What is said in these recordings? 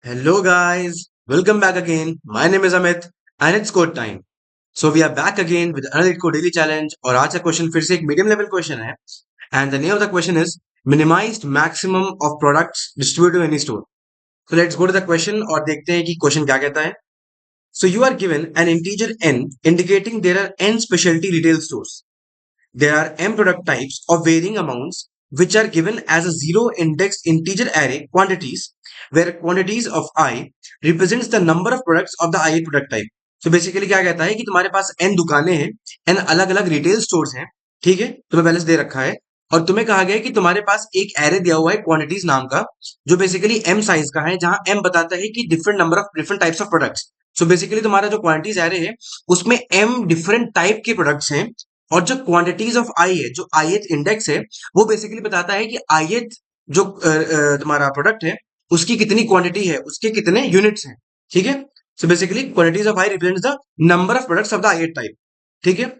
Hello, guys. Welcome back again. My name is Amit, and it's code time. So we are back again with another code daily challenge. और आज का question फिर से एक medium level question है. And the name of the question is minimized maximum of products distributed to any store. So let's go to the question और देखते हैं कि क्वेश्चन क्या कहता है. So you are given an integer n indicating there are n specialty retail stores. There are m product types of varying amounts which are given as a zero indexed integer array quantities where quantities of I represents the number of products of the I product type. तो basically क्या कहता है कि तुम्हारे पास n दुकानें हैं, n अलग अलग रिटेल स्टोर्स हैं, ठीक है, तुम्हें बैलेंस दे रखा है और तुम्हें कहा गया है कि तुम्हारे पास एक एरे दिया हुआ है क्वांटिटीज नाम का जो बेसिकली m साइज का है, जहां m बताता है कि different number of different types of products. So basically तुम्हारा जो क्वांटिटीज एरे है उसमें m डिफरेंट टाइप के प्रोडक्ट्स हैं और जो क्वांटिटीज ऑफ आई है, जो ith इंडेक्स है, वो बेसिकली बताता है कि ith जो तुम्हारा प्रोडक्ट है उसकी कितनी क्वांटिटी है, उसके कितने यूनिट्स हैं. ठीक है. So basically quantities of I represents the number of products of the ith type. ठीक है.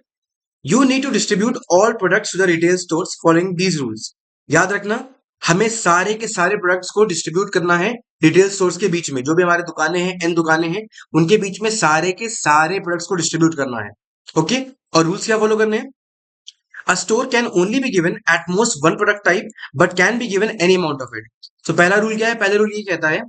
You need to distribute all products to the retail stores following these rules. याद रखना, हमें सारे के सारे प्रोडक्ट्स को डिस्ट्रीब्यूट करना है रिटेल स्टोर्स के बीच में. जो भी हमारे दुकानें हैं, एन दुकानें हैं, उनके बीच में सारे के सारे प्रोडक्ट्स को डिस्ट्रीब्यूट करना है. ओके. और रूल्स क्या फॉलो करने हैं? A store can only be given at most one product type but can be given any amount of it. So पहला रूल क्या है? पहला रूल ये कहता है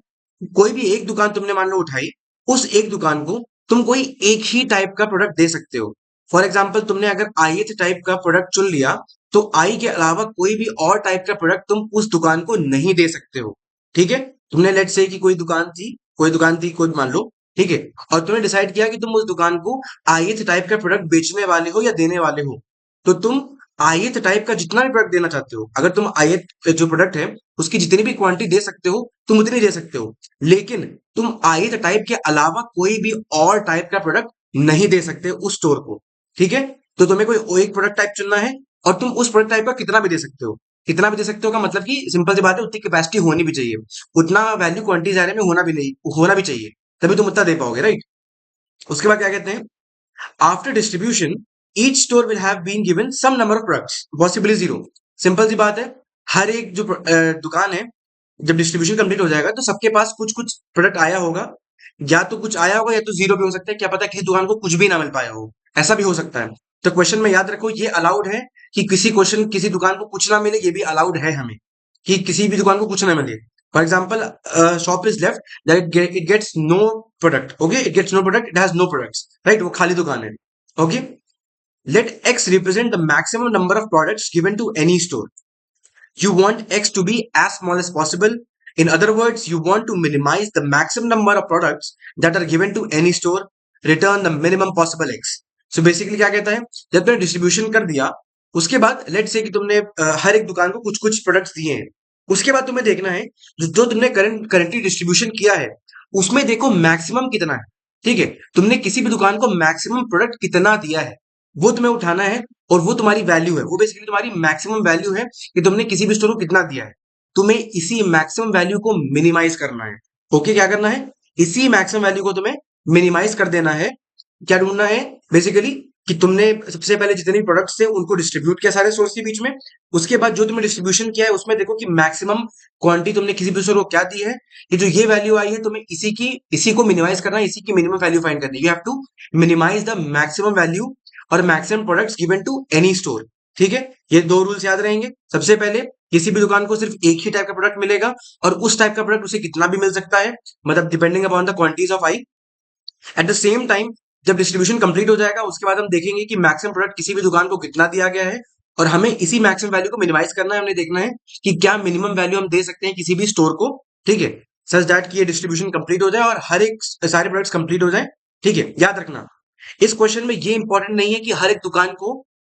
कोई भी एक दुकान तुमने मान लो उठाई, उस एक दुकान को तुम कोई एक ही टाइप का प्रोडक्ट दे सकते हो. फॉर एग्जाम्पल, तुमने अगर ith टाइप का प्रोडक्ट चुन लिया तो आई के अलावा कोई भी और टाइप का प्रोडक्ट तुम उस दुकान को नहीं दे सकते हो. ठीक है. तुमने लेट्स से कि कोई दुकान थी कोई मान लो, ठीक है, और तुमने डिसाइड किया कि तुम उस दुकान को ith टाइप का प्रोडक्ट बेचने वाले हो या देने वाले हो. तो तुम ith टाइप का जितना भी प्रोडक्ट देना चाहते हो, अगर तुम ith जो प्रोडक्ट है उसकी जितनी भी क्वांटिटी दे सकते हो तुम उतनी दे सकते हो, लेकिन तुम ith टाइप के अलावा कोई भी और टाइप का प्रोडक्ट नहीं दे सकते उस स्टोर को. ठीक है. तो तुम्हें कोई एक प्रोडक्ट टाइप चुनना है और तुम उस प्रोडक्ट टाइप का कितना भी दे सकते हो. कितना भी दे सकते हो का मतलब कि सिंपल सी बात है, उतनी कैपेसिटी होनी भी चाहिए, उतना वैल्यू क्वांटिटी एरे में होना भी चाहिए, तभी तुम उतना दे पाओगे. राइट. उसके बाद क्या कहते हैं? After distribution, each store will have been given some number of products, possibly zero. Simple सी बात है, हर एक जो दुकान है, जब डिस्ट्रीब्यूशन कंप्लीट हो जाएगा तो सबके पास कुछ कुछ प्रोडक्ट आया होगा, या तो कुछ आया होगा या तो जीरो भी हो सकता है. क्या पता किसी दुकान को कुछ भी ना मिल पाया हो, ऐसा भी हो सकता है. तो क्वेश्चन में याद रखो, ये अलाउड है कि किसी दुकान को कुछ ना मिले, ये भी अलाउड है हमें कि किसी भी दुकान को कुछ ना मिले. For example, shop is left that it gets no product. Okay, it gets no product, it has no products. Right, वो खाली दुकान है. Okay. Let x represent the maximum number of products given to any store. You want x to be as small as possible. In other words, you want to minimize the maximum number of products that are given to any store. Return the minimum possible x. So basically क्या कहता है, जब तुमने distribution कर दिया उसके बाद late say कि तुमने हर एक दुकान को कुछ कुछ प्रोडक्ट्स दिए हैं, उसके बाद तुम्हें देखना है जो तुमने करेंटली डिस्ट्रीब्यूशन किया है उसमें देखो मैक्सिमम कितना है. ठीक है. तुमने किसी भी दुकान को मैक्सिमम प्रोडक्ट कितना दिया है वो तुम्हें उठाना है और वो तुम्हारी वैल्यू है, वो बेसिकली तुम्हारी मैक्सिमम वैल्यू है कि तुमने किसी भी स्टोर को कितना दिया है. तुम्हें इसी मैक्सिमम वैल्यू को मिनिमाइज करना है. ओके. क्या करना है? इसी मैक्सिमम वैल्यू को तुम्हें मिनिमाइज कर देना है. क्या ढूंढना है? बेसिकली कि तुमने सबसे पहले जितने भी प्रोडक्ट्स थे उनको डिस्ट्रीब्यूट किया सारे सोर्स के बीच में. उसके बाद जो तुमने डिस्ट्रीब्यूशन किया है उसमें देखो कि मैक्सिमम क्वांटिटी तुमने किसी भी स्टोर को क्या दी है. ये जो ये वैल्यू आई है तुम्हें इसी को मिनिमाइज करना है, इसी की मिनिमम वैल्यू फाइंड करनी है. You have to minimize the maximum value और maximum products given to any store. ठीक है. ये दो रूल्स याद रहेंगे. सबसे पहले, किसी भी दुकान को सिर्फ एक ही टाइप का प्रोडक्ट मिलेगा और उस टाइप का प्रोडक्ट उसे कितना भी मिल सकता है, मतलब depending upon the quantities of I. At the same time, जब डिस्ट्रीब्यूशन कंप्लीट हो जाएगा उसके बाद हम देखेंगे कि मैक्सिमम प्रोडक्ट किसी भी दुकान को कितना दिया गया है और हमें इसी मैक्सिमम वैल्यू को मिनिमाइज करना है. हमने देखना है कि क्या मिनिमम वैल्यू हम दे सकते हैं किसी भी स्टोर को. ठीक है. सच दैट कि ये डिस्ट्रीब्यूशन कंप्लीट हो जाए और हर एक सारे प्रोडक्ट्स कंप्लीट हो जाए. ठीक है. याद रखना, इस क्वेश्चन में ये इंपॉर्टेंट नहीं है कि हर एक दुकान को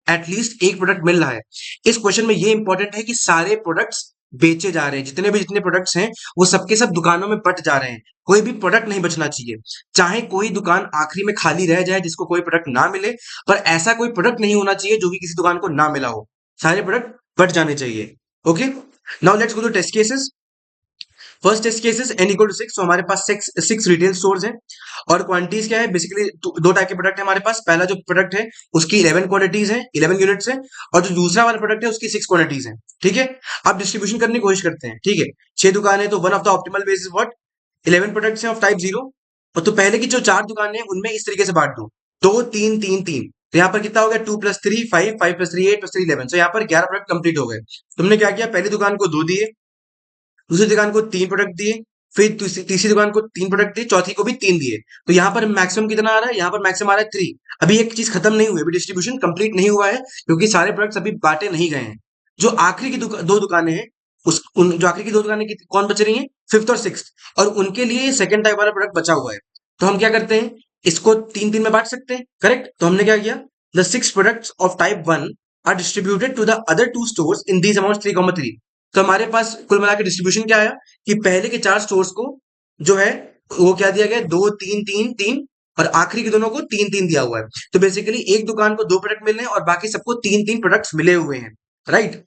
एटलीस्ट एक प्रोडक्ट मिल रहा है. इस क्वेश्चन में ये इंपॉर्टेंट है कि सारे प्रोडक्ट्स बेचे जा रहे हैं, जितने प्रोडक्ट्स हैं वो सबके सब दुकानों में बट जा रहे हैं. कोई भी प्रोडक्ट नहीं बचना चाहिए. चाहे कोई दुकान आखिरी में खाली रह जाए जिसको कोई प्रोडक्ट ना मिले, पर ऐसा कोई प्रोडक्ट नहीं होना चाहिए जो कि किसी दुकान को ना मिला हो. सारे प्रोडक्ट बट जाने चाहिए. Okay. Now let's go to test cases. First test cases n equal to 6. तो हमारे पास सिक्स रिटेल स्टोर्स हैं और क्वांटिटीज क्या है? बेसिकली दो टाइप के प्रोडक्ट है हमारे पास. पहला जो प्रोडक्ट है उसकी 11 क्वांटिटीज है, 11 यूनिट्स है, और जो दूसरा वाला प्रोडक्ट है उसकी 6 क्वांटिटीज है. ठीक है. अब डिस्ट्रीब्यूशन करने की कोशिश करते हैं. ठीक है. 6 दुकान है तो one of the optimal base is what? 11 products हैं ऑफ टाइप 0, और तो पहले की जो 4 दुकानें हैं उनमें इस तरीके से बांट दो, 2 3 3 3, तो यहाँ पर कितना हो गया, 2 + 3 5, 5 + 3 8 + 3 11, तो यहाँ पर 11 प्रोडक्ट कंप्लीट हो गए। तुमने क्या किया, पहली दुकान को 2 दिए, दूसरी दुकान को 3 प्रोडक्ट दिए, फिर तीसरी दुकान को 3 प्रोडक्ट दिए, चौथी को भी 3 दिए, तो यहाँ पर मैक्सिमम कितना आ रहा है, यहाँ पर मैक्सिमम आ रहा है 3। अभी एक चीज खत्म नहीं हुई, अभी डिस्ट्रीब्यूशन कंप्लीट नहीं हुआ है, क्योंकि सारे प्रोडक्ट्स अभी बांटे नहीं गए हैं। जो आखिरी की दो दुकानें हैं, जो आखिरी की दो दुकानें कौन बच रही हैं, 5th और 6th, और उनके लिए सेकंड टाइप वाला प्रोडक्ट बचा हुआ है। तो हम क्या करते हैं, इसको 3 3 में बांट सकते हैं, करेक्ट। तो हमने क्या किया, the 6 products of type 1 are distributed to the other 2 stores in these amount 3,3। तो हमारे पास कुल मिला के डिस्ट्रीब्यूशन क्या आया, कि पहले के 4 स्टोर्स को जो है वो क्या दिया गया, 2 3 3 3, और आखिरी के दोनों को 3 3 दिया हुआ है। तो बेसिकली एक दुकान को 2 प्रोडक्ट मिले हैं और बाकी सबको 3 3 प्रोडक्ट्स मिले हुए हैं, राइट।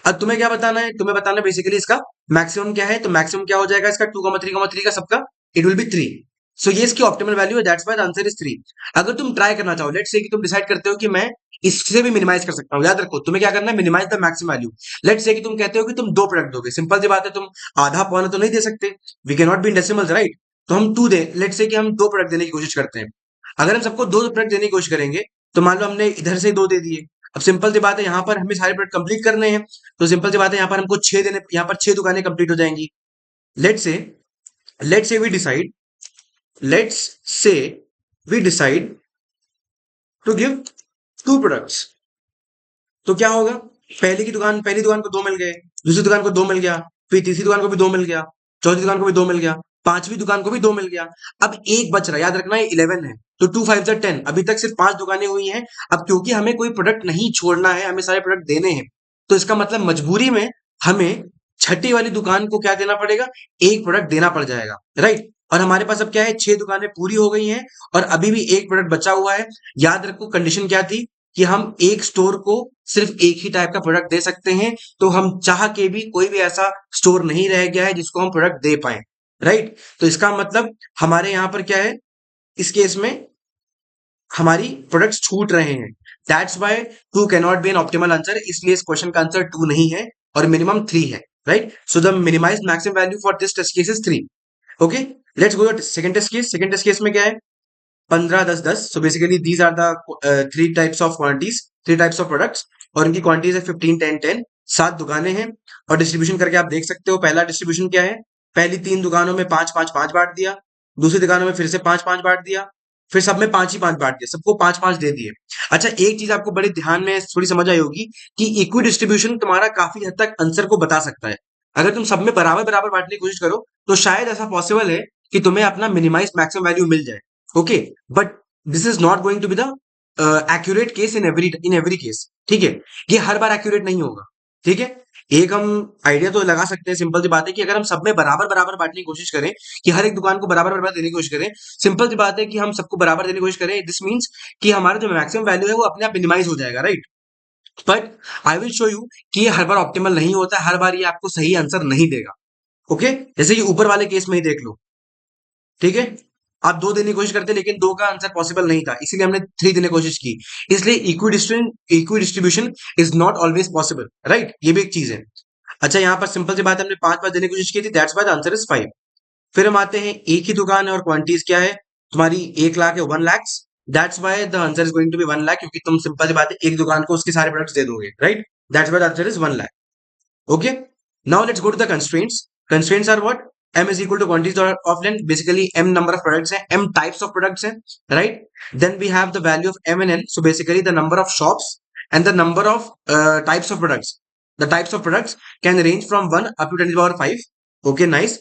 अब तुम्हें क्या बताना है, तुम्हें बताना है बेसिकली इसका मैक्सिमम क्या है, तो मैक्सिमम क्या हो जाएगा इसका, 2,3,3 का सबका, इट विल बी 3। सो ये इसकी ऑप्टिमल वैल्यू है, that's why the answer is 3। अगर तुम ट्राई करना चाहो, लेट्स से कि तुम डिसाइड करते हो कि मैं इससे भी मिनिमाइज कर सकता हूँ, याद रखो तुम्हें क्या करना है, minimize the maximum value. Let's say कि तुम कहते हो कि तुम 2 प्रोडक्ट दोगे, सिंपल सी बात है, तुम आधा पौना तो नहीं दे सकते, we can not be in decimals, right. तो हम 2 दे, लेट्स से कि हम 2 प्रोडक्ट देने की कोशिश करते हैं। अगर हम सबको 2 प्रोडक्ट देने की कोशिश करेंगे, तो मान लो हमने इधर से 2 दे दिए, अब सिंपल सी बात है, यहाँ पर हमें सारे प्रोडक्ट कंप्लीट करने हैं, तो सिंपल सी बात है, यहाँ पर हमको 6 देने, यहाँ पर 6 दुकानें कंप्लीट हो जाएंगी। Let's say let's say we decide let's say we decide to give 2 products. तो क्या होगा, पहली दुकान को 2 मिल गए, दूसरी दुकान को 2 मिल गया, फिर तीसरी दुकान को भी 2 मिल गया, चौथी दुकान को भी 2 मिल गया, पांचवी दुकान को भी 2 मिल गया। अब एक बच रहा है, याद रखना ये 11 है, तो 2 5 जा 10, अभी तक सिर्फ 5 दुकानें हुई हैं। अब क्योंकि हमें कोई प्रोडक्ट नहीं छोड़ना है, हमें सारे प्रोडक्ट देने हैं, तो इसका मतलब मजबूरी में हमें छठी वाली दुकान को क्या देना पड़ेगा, एक प्रोडक्ट देना पड़ जाएगा, राइट। और हमारे पास अब क्या है, 6 दुकानें पूरी हो गई हैं और अभी भी एक प्रोडक्ट बचा हुआ है। याद रखो कंडीशन क्या थी, कि हम एक स्टोर को सिर्फ एक ही टाइप का प्रोडक्ट दे सकते हैं, तो हम चाह के भी कोई भी ऐसा स्टोर नहीं रह गया है जिसको हम प्रोडक्ट दे पाए, राइट। तो इसका मतलब हमारे यहाँ पर क्या है, इस केस में हमारी प्रोडक्ट्स छूट रहे हैं, that's why 2 can not be an optimal answer, इसलिए इस क्वेश्चन का आंसर 2 नहीं है और मिनिमम 3 है, right. So the minimize maximum value for this test case is 3। Okay, let's go second test case. Second test case में क्या है, 15 10 10। So basically these are the 3 types of quantities, 3 types of products, और इनकी quantities है 15 10 10, 7 दुकानें हैं, और distribution करके आप देख सकते हो। पहला डिस्ट्रीब्यूशन क्या है, पहली 3 दुकानों में 5 5 5 बांट दिया, दूसरी दुकानों में फिर से 5 5 बांट दिया, फिर सब में 5 ही 5 बांट दिया, सबको 5 5 दे दिए। अच्छा, एक चीज आपको बड़े ध्यान में थोड़ी समझ आई होगी, कि इक्वी डिस्ट्रीब्यूशन तुम्हारा काफी हद तक आंसर को बता सकता है। अगर तुम सब में बराबर बराबर बांटने की कोशिश करो, तो शायद ऐसा पॉसिबल है कि तुम्हें अपना मिनिमाइज मैक्सिमम वैल्यू मिल जाए। Okay, but this is not going to be the accurate case in every case, ठीक है। ये हर बार एक्यूरेट नहीं होगा, ठीक है। एक हम आइडिया तो लगा सकते हैं, सिंपल सी बात है, कि अगर हम सब में बराबर बराबर बांटने की कोशिश करें, कि हर एक दुकान को बराबर बराबर देने की कोशिश करें, सिंपल सी बात है कि हम सबको बराबर देने की कोशिश करें, दिस मीन्स कि हमारा जो मैक्सिमम वैल्यू है वो अपने आप मिनिमाइज हो जाएगा, right. But I will show you कि ये हर बार ऑप्टिमल नहीं होता, हर बार ये आपको सही आंसर नहीं देगा। ओके, जैसे कि ऊपर वाले केस में ही देख लो, ठीक है। आप 2 देने की कोशिश करते, लेकिन 2 का आंसर पॉसिबल नहीं था, इसीलिए हमने 3 देने की कोशिश की। इसलिए equi distribution is not always possible, right, ये भी एक चीज है। अच्छा, यहाँ पर सिंपल सी बात है, हमने 5 5 देने की कोशिश की थी, that's why the answer is 5। फिर हम आते हैं, एक ही दुकान है और क्वांटिटीज क्या है, तुम्हारी 1 लाख है, 1 lakhs, that's why the answer is going to be 1 lakh, क्योंकि तुम सिंपल सी बात है एक दुकान को उसके सारे प्रोडक्ट्स दे दोगे, right. That's why the answer is 1 lakh. Okay. Now let's go to the constraints. Constraints are what? M is equal to quantities of length. Basically, M number of products hai, M types of products hai, right? Then we have the value of M and N. So basically, the number of shops and the number of types of products. The types of products can range from 1 up to 10 to the power 5. Okay, nice.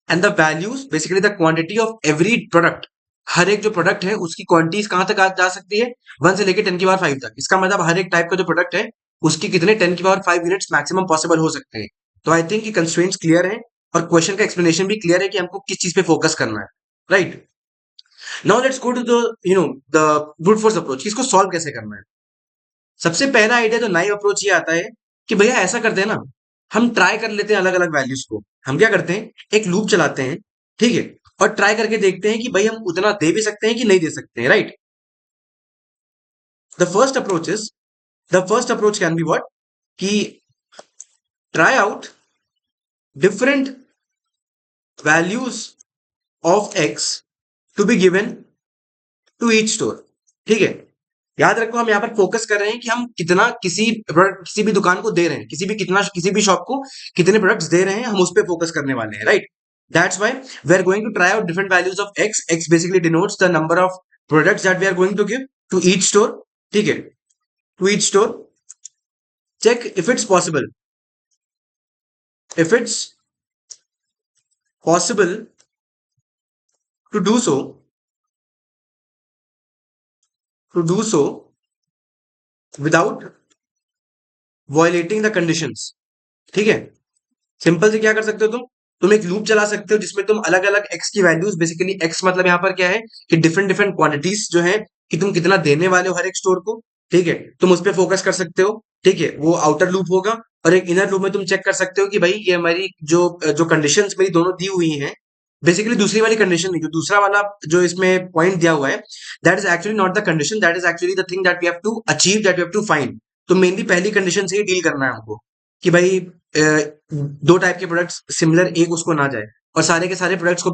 And the values, basically the quantity of every product. हर एक जो product है उसकी quantities कहां तक जा सकती है, 1 से लेकर 10 की पावर 5 तक। इसका मतलब हर एक टाइप का जो प्रोडक्ट है उसकी कितने 10 की पावर 5 यूनिट्स मैक्सिमम पॉसिबल हो सकते हैं। तो आई थिंक ये कंस्ट्रेंट्स क्लियर है और क्वेश्चन का एक्सप्लेनेशन भी क्लियर है कि हमको किस चीज पे फोकस करना है, right. Now let's go to the the brute force approach, इसको सॉल्व कैसे करना है। सबसे पहला आइडिया जो नाइव अप्रोच ये आता है, कि भैया ऐसा करते हैं ना, हम ट्राई कर लेते हैं अलग अलग वैल्यूज को। हम क्या करते हैं, एक लूप चलाते हैं, ठीक है, और ट्राई करके देखते हैं कि भाई हम उतना दे भी सकते हैं कि नहीं दे सकते हैं, right. The first approach is the first approach can be what, कि try out different values of X to be given to each store. ठीक है, याद रखो हम यहाँ पर फोकस कर रहे हैं कि हम कितना किसी प्रोडक्ट किसी भी दुकान को दे रहे हैं, किसी भी शॉप को कितने प्रोडक्ट्स दे रहे हैं, हम उस पर फोकस करने वाले हैं, right. That's why we are going to try out different values of X. X basically denotes the number of products that we are going to give to each store. ठीक है, to each store. Check if it's possible, if it's possible to do so, without violating the conditions। ठीक है, simple से क्या कर सकते हो तुम एक लूप चला सकते हो जिसमें तुम अलग अलग एक्स की वैल्यूज, बेसिकली एक्स मतलब यहाँ पर क्या है कि डिफरेंट डिफरेंट क्वांटिटीज जो है कि तुम कितना देने वाले हो हर एक स्टोर को। ठीक है, तुम उस पर फोकस कर सकते हो। ठीक है, वो आउटर लूप होगा और एक इनर लूप में तुम चेक कर सकते हो कि भाई ये हमारी जो जो कंडीशंस मेरी दोनों दी हुई हैं, बेसिकली दूसरी वाली कंडीशन नहीं, जो दूसरा वाला जो इसमें पॉइंट दिया हुआ है, that is actually not the condition, that is actually the thing that we have to achieve, that we have to find. तो मेनली पहली कंडीशन से ही डील करना है हमको कि भाई दो टाइप के प्रोडक्ट्स सिमिलर एक उसको ना जाए और सारे के सारे प्रोडक्ट्स को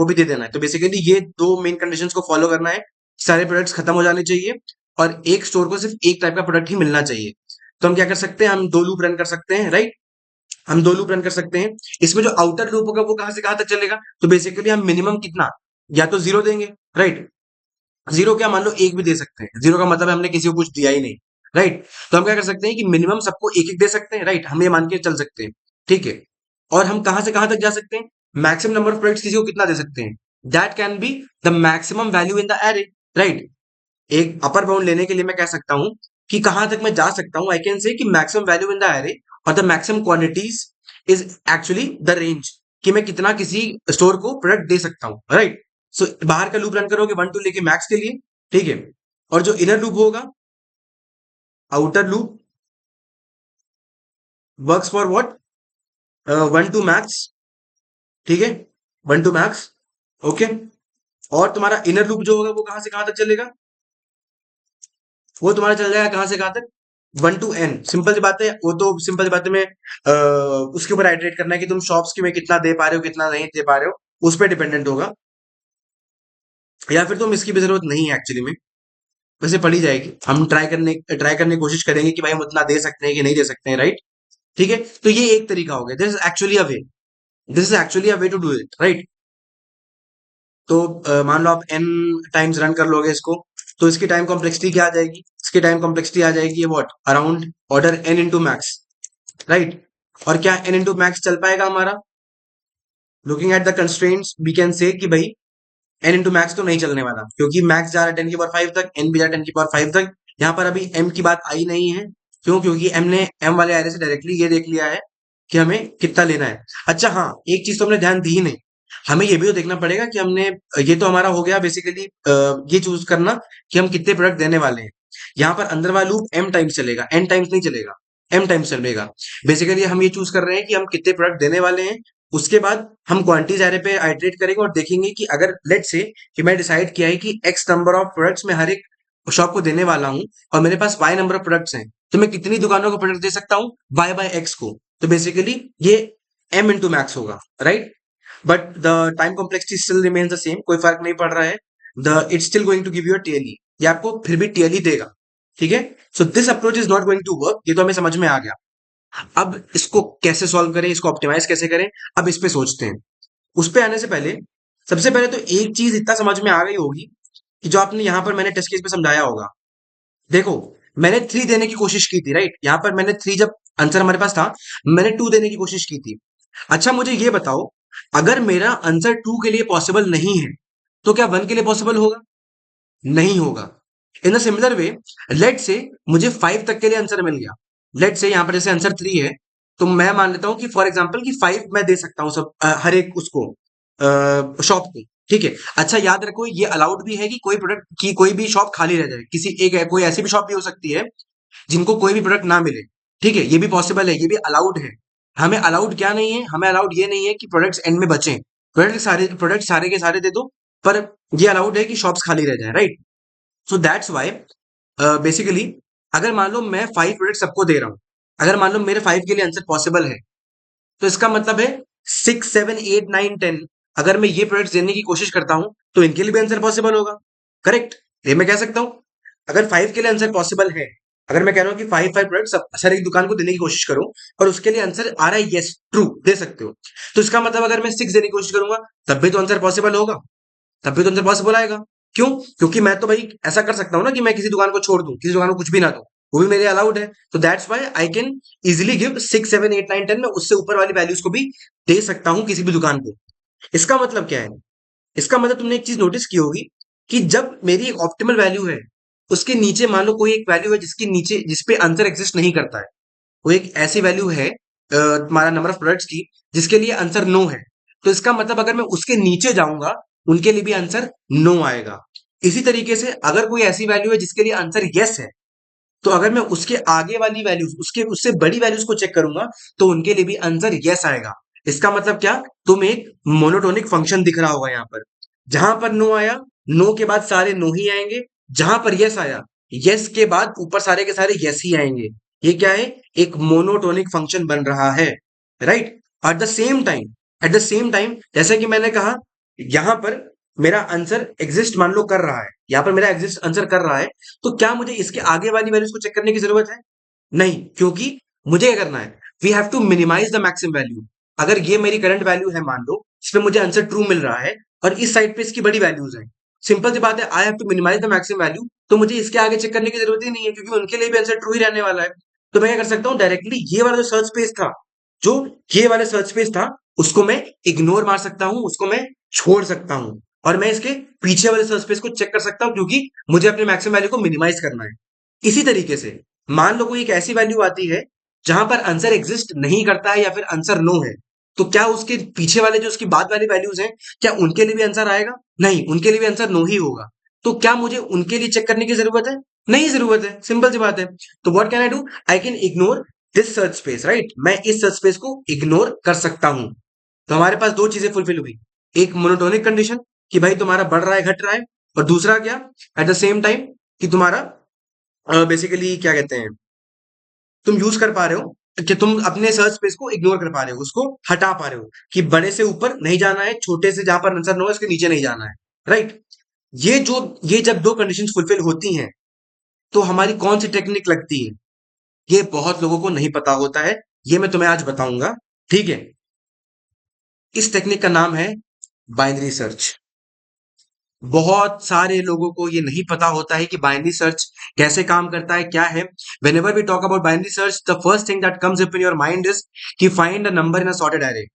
भी दे देना है। तो बेसिकली ये दो मेन कंडीशंस को फॉलो करना है, सारे प्रोडक्ट्स खत्म हो जाने चाहिए और एक स्टोर को सिर्फ एक टाइप का प्रोडक्ट ही मिलना चाहिए। तो हम क्या कर सकते हैं, हम दो लूप रन कर सकते हैं, राइट। हम दो लूप रन कर सकते हैं। इसमें जो आउटर लूप होगा वो कहां से कहां तक चलेगा, तो बेसिकली हम मिनिमम कितना, या तो जीरो देंगे, राइट। जीरो क्या, मान लो एक भी दे सकते हैं, जीरो का मतलब है हमने किसी को कुछ दिया ही नहीं, राइट। तो हम क्या कर सकते हैं कि मिनिमम सबको एक एक दे सकते हैं, राइट, हम ये मान के चल सकते हैं। ठीक है, और हम कहां से कहां तक जा सकते हैं, मैक्सिमम नंबर ऑफ प्रोडक्ट्स किसी को कितना दे सकते हैं, that can be the maximum value in the array, right. एक अपर बाउंड लेने के लिए मैं कह सकता हूं कि कहां तक मैं जा सकता हूं, आई कैन से कि maximum value in the array और the maximum quantities is actually the range, कि मैं कितना किसी स्टोर को प्रोडक्ट दे सकता हूं, राइट। सो बाहर का लूप रन करोगे 1 2 लेके मैक्स के लिए। ठीक है, और जो इनर लूप होगा, outer loop works for what, 1 2 max. ठीक है, 1 2 मैक्स। ओके, और तुम्हारा इनर लूप जो होगा वो कहां से कहां तक चलेगा, वो तुम्हारा चल जाएगा कहां से कहां तक, 1 to n। सिंपल सी बात है, वो तो सिंपल सी बात है, में उसके ऊपर आइटरेट करना है कि तुम शॉप्स की में कितना दे पा रहे हो कितना नहीं दे पा रहे हो, उस पर डिपेंडेंट होगा। या फिर तुम इसकी भी जरूरत नहीं है एक्चुअली में, वैसे पड़ी जाएगी, हम ट्राई करने की कोशिश करेंगे कि भाई हम उतना दे सकते हैं कि नहीं दे सकते हैं, राइट। ठीक है, तो ये एक तरीका हो गया, this is actually a way to do it, right. तो मान लो आप n टाइम्स रन कर लोगे इसको, तो इसकी टाइम कॉम्प्लेक्सिटी क्या आ जाएगी, इसकी टाइम कॉम्प्लेक्सिटी आ जाएगी what, around order n into max, right. और क्या n इंटू मैक्स चल पाएगा हमारा, looking at the constraints we can say कि भाई n इंटू मैक्स तो नहीं चलने वाला, क्योंकि मैक्स जा रहा है 10 की पावर 5 तक, n भी जा रहा है 10 की पावर 5 तक। यहाँ पर अभी m की बात आई नहीं है, क्यों, क्योंकि m ने m वाले एरे से डायरेक्टली ये देख लिया है कि हमें कितना लेना है। अच्छा हाँ, एक चीज तो हमने ध्यान दी ही नहीं, हमें ये भी तो देखना पड़ेगा कि हमने, ये तो हमारा हो गया बेसिकली ये चूज करना कि हम कितने प्रोडक्ट देने वाले हैं। यहाँ पर अंदर वाला लूप m टाइम्स चलेगा, n टाइम्स नहीं चलेगा, m टाइम्स चलेगा। बेसिकली हम ये चूज कर रहे हैं कि हम कितने प्रोडक्ट देने वाले हैं। उसके बाद हम क्वांटिटीज एरे पे आइटरेट करेंगे और देखेंगे कि अगर लेट से कि मैं डिसाइड किया है कि x नंबर ऑफ प्रोडक्ट्स मैं हर एक शॉप को देने वाला हूँ और मेरे पास y नंबर ऑफ प्रोडक्ट्स हैं, तो मैं कितनी दुकानों को प्रोडक्ट दे सकता हूँ, y बाय x को। तो बेसिकली ये m इंटू मैक्स होगा, right. But the time complexity still remains the same, कोई फर्क नहीं पड़ रहा है। The it's still going to give you a TLE, ये आपको फिर भी टीएलई देगा। ठीक है, so this approach is not going to work, ये तो हमें समझ में आ गया। अब इसको कैसे सॉल्व करें, इसको ऑप्टिमाइज कैसे करें, अब इस पे सोचते हैं। उस पे आने से पहले सबसे पहले तो एक चीज इतना समझ में आ गई होगी कि जो आपने यहाँ पर मैंने टेस्ट केस में समझाया होगा। देखो, मैंने 3 देने की कोशिश की थी, राइट। यहाँ पर मैंने 3, जब आंसर हमारे पास था, मैंने 2 देने की कोशिश की थी। अच्छा मुझे ये बताओ, अगर मेरा आंसर 2 के लिए पॉसिबल नहीं है, तो क्या 1 के लिए पॉसिबल होगा, नहीं होगा। इन अ सिमिलर वे, लेट से मुझे 5 तक के लिए आंसर मिल गया, लेट से यहाँ पर जैसे आंसर 3 है, तो मैं मान लेता हूँ कि फॉर एग्जाम्पल कि 5 मैं दे सकता हूँ सब हर एक उसको शॉप को। ठीक है, अच्छा याद रखो ये अलाउड भी है कि कोई प्रोडक्ट की कोई भी शॉप खाली रह जाए, किसी एक कोई ऐसी भी शॉप भी हो सकती है जिनको कोई भी प्रोडक्ट ना मिले। ठीक है, ये भी पॉसिबल है, ये भी अलाउड है। हमें अलाउड क्या नहीं है, हमें अलाउड ये नहीं है कि प्रोडक्ट्स एंड में बचे, प्रोडक्ट सारे के सारे दे दो, पर ये अलाउड है कि शॉप्स खाली रह जाए, right. So that's why basically अगर मान लो मैं 5 प्रोडक्ट सबको दे रहा हूं, अगर मान लो मेरे 5 के लिए आंसर पॉसिबल है, तो इसका मतलब है 6 7 8 9 10 अगर मैं ये प्रोडक्ट्स देने की कोशिश करता हूं तो इनके लिए भी आंसर पॉसिबल होगा। करेक्ट, ये मैं कह सकता हूं। अगर 5 के लिए आंसर पॉसिबल है, अगर मैं कह रहा हूं कि 5 प्रोडक्ट्स सर एक दुकान को देने की कोशिश करूं और उसके लिए आंसर आ रहा है यस ट्रू दे सकते हो, तो इसका मतलब अगर मैं 6 देने की कोशिश करूंगा तब भी तो आंसर पॉसिबल होगा, तब भी तो आंसर पॉसिबल आएगा। क्यों? क्योंकि मैं तो भाई ऐसा कर सकता हूं ना कि मैं किसी दुकान को छोड़ दूं, किसी दुकान को कुछ भी ना दूं, वो भी मेरे अलाउड है। तो that's why I can easily give 6 7 8 9 10 में उससे ऊपर वाली वैल्यूज को भी दे सकता हूं किसी भी दुकान को। इसका मतलब क्या है? इसका मतलब तुमने एक चीज नोटिस की होगी कि जब मेरी एक ऑप्टिमल वैल्यू है, उसके नीचे मान लो कोई एक वैल्यू है जिसके नीचे जिसपे आंसर एग्जिस्ट नहीं करता है, वो एक ऐसी वैल्यू है तुम्हारा नंबर ऑफ प्रोडक्ट्स की जिसके लिए आंसर नो है, तो इसका मतलब अगर मैं उसके नीचे जाऊंगा उनके लिए भी आंसर नो आएगा। इसी तरीके से अगर कोई ऐसी वैल्यू है जिसके लिए आंसर यस है, तो अगर मैं उसके आगे वाली वैल्यूज उसके उससे बड़ी वैल्यूज को चेक करूंगा तो उनके लिए भी आंसर यस आएगा। इसका मतलब क्या? तुम एक मोनोटोनिक फंक्शन दिख रहा होगा यहाँ पर, जहां पर नो आया, नो के बाद सारे नो ही आएंगे, जहां पर यस आया, यस के बाद ऊपर सारे के सारे यस ही आएंगे। ये क्या है? एक मोनोटोनिक फंक्शन बन रहा है, right. At the same time जैसे कि मैंने कहा, यहां पर मेरा आंसर एग्जिस्ट मान लो कर रहा है, यहां पर मेरा एग्जिस्ट आंसर कर रहा है, तो क्या मुझे इसके आगे वाली वैल्यूज को चेक करने की जरूरत है? नहीं, क्योंकि मुझे क्या करना है, we have to minimize the maximum value. अगर ये मेरी करंट वैल्यू है मान लो, इसमें मुझे आंसर ट्रू मिल रहा है और इस साइड पे इसकी बड़ी वैल्यूज हैं, सिंपल सी बात है, I have to minimize the maximum value, तो मुझे इसके आगे चेक करने की जरूरत ही नहीं है क्योंकि उनके लिए भी आंसर ट्रू ही रहने वाला है। तो मैं क्या कर सकता हूँ, डायरेक्टली ये वाला जो सर्च स्पेस था, जो ये वाला सर्च स्पेस था, उसको मैं इग्नोर मार सकता हूँ, उसको मैं छोड़ सकता हूँ, और मैं इसके पीछे वाले सर्च स्पेस को चेक कर सकता हूँ क्योंकि मुझे अपने मैक्सिमम वैल्यू को मिनिमाइज करना है। इसी तरीके से मान लो कोई एक ऐसी वैल्यू आती है जहां पर आंसर एग्जिस्ट नहीं करता है या फिर आंसर नो है, तो क्या उसके पीछे वाले जो उसकी बाद वाली वैल्यूज हैं, क्या उनके लिए भी आंसर आएगा? नहीं, उनके लिए भी आंसर नो ही होगा। तो क्या मुझे उनके लिए चेक करने की जरूरत है? नहीं जरूरत है, सिंपल सी बात है। तो what can I do? I can ignore this search space, right. मैं इस सर्च स्पेस को इग्नोर कर सकता हूं। तो हमारे पास दो चीजें फुलफिल हुई, एक मोनोटोनिक कंडीशन कि भाई तुम्हारा बढ़ रहा है घट रहा है, और दूसरा क्या, एट द सेम टाइम कि तुम्हारा बेसिकली क्या कहते हैं, तुम यूज कर पा रहे हो, कि तुम अपने सर्च स्पेस को इग्नोर कर पा रहे हो, उसको हटा पा रहे हो, कि बड़े से ऊपर नहीं जाना है, छोटे से जहां पर आंसर नो है उसके नीचे नहीं जाना है, राइट। ये जब दो कंडीशंस फुलफिल होती हैं तो हमारी कौन सी टेक्निक लगती है, ये बहुत लोगों को नहीं पता होता है, ये मैं तुम्हें आज बताऊंगा, ठीक है। इस टेक्निक का नाम है बाइनरी सर्च। बहुत सारे लोगों को ये नहीं पता होता है कि बाइनरी सर्च कैसे काम करता है, क्या है। Whenever we talk about binary search, the first thing that comes up in your mind is कि find a number in a sorted array.